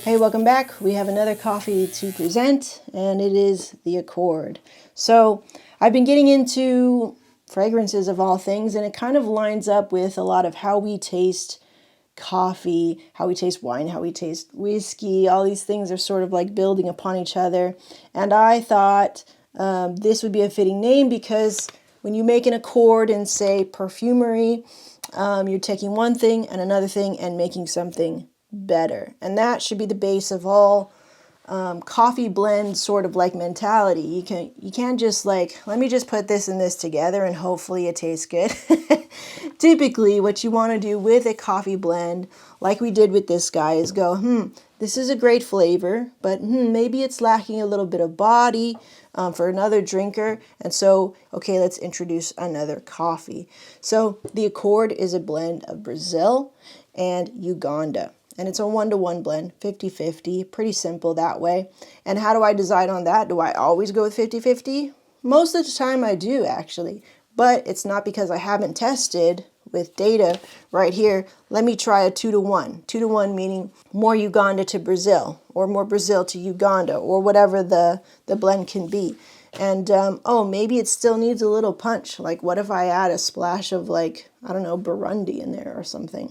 Hey, welcome back. We have another coffee to present, and it is the Accord. So I've been getting into fragrances of all things, and it kind of lines up with a lot of how we taste coffee, how we taste wine, how we taste whiskey. All these things are sort of like building upon each other. And I thought this would be a fitting name because when you make an accord in, say, perfumery, you're taking one thing and another thing and making something better. And that should be the base of all coffee blend sort of like mentality. You can't just like, let me just put this and this together and hopefully it tastes good. Typically, what you want to do with a coffee blend, like we did with this guy, is go, this is a great flavor, but maybe it's lacking a little bit of body for another drinker. And so, okay, let's introduce another coffee. So the Accord is a blend of Brazil and Uganda. And it's a 1-to-1 blend, 50-50, pretty simple that way. And how do I decide on that? Do I always go with 50-50? Most of the time I do, actually. But it's not because I haven't tested with data right here. Let me try a 2-to-1. 2-to-1 meaning more Uganda to Brazil, or more Brazil to Uganda, or whatever the blend can be. And, maybe it still needs a little punch. Like, what if I add a splash of, like, I don't know, Burundi in there or something?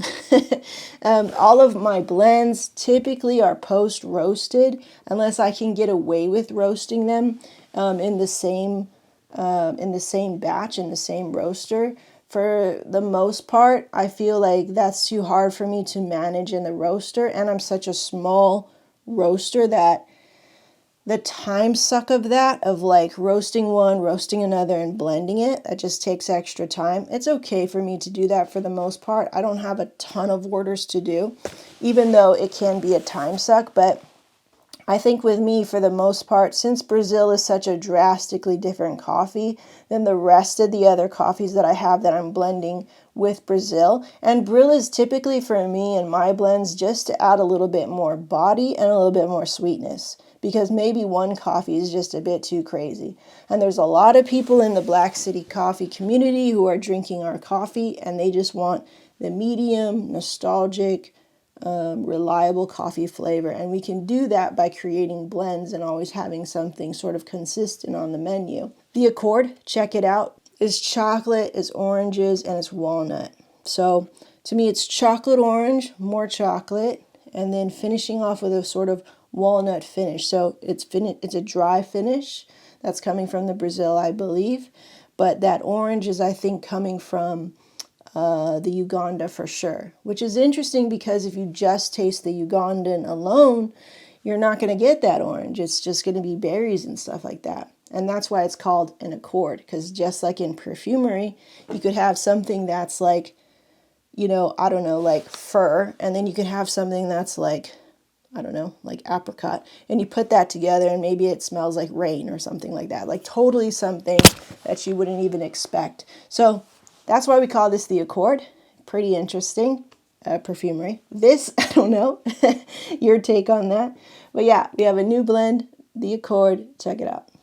All of my blends typically are post-roasted, unless I can get away with roasting them in the same batch, in the same roaster. For the most part, I feel like that's too hard for me to manage in the roaster, and I'm such a small roaster that the time suck of that, of like roasting one, roasting another, and blending it, that just takes extra time. It's okay for me to do that for the most part. I don't have a ton of orders to do, even though it can be a time suck. But I think with me, for the most part, since Brazil is such a drastically different coffee than the rest of the other coffees that I have that I'm blending with Brazil, and Brill is typically for me in my blends just to add a little bit more body and a little bit more sweetness, because maybe one coffee is just a bit too crazy. And there's a lot of people in the Black City coffee community who are drinking our coffee, and they just want the medium, nostalgic, reliable coffee flavor. And we can do that by creating blends and always having something sort of consistent on the menu. The Accord, check it out, is chocolate, is oranges, and it's walnut. So to me, it's chocolate orange, more chocolate, and then finishing off with a sort of walnut finish. So it's a dry finish that's coming from the Brazil, I believe. But that orange is, I think, coming from the Uganda for sure, which is interesting because if you just taste the Ugandan alone, you're not going to get that orange. It's just going to be berries and stuff like that. And that's why it's called an Accord, because just like in perfumery, you could have something that's like, I don't know, like fir, and then you could have something that's like, I don't know, like apricot, and you put that together and maybe it smells like rain or something like that, like totally something that you wouldn't even expect. So that's why we call this the Accord. Pretty interesting perfumery. This, I don't know, your take on that. But yeah, we have a new blend, the Accord. Check it out.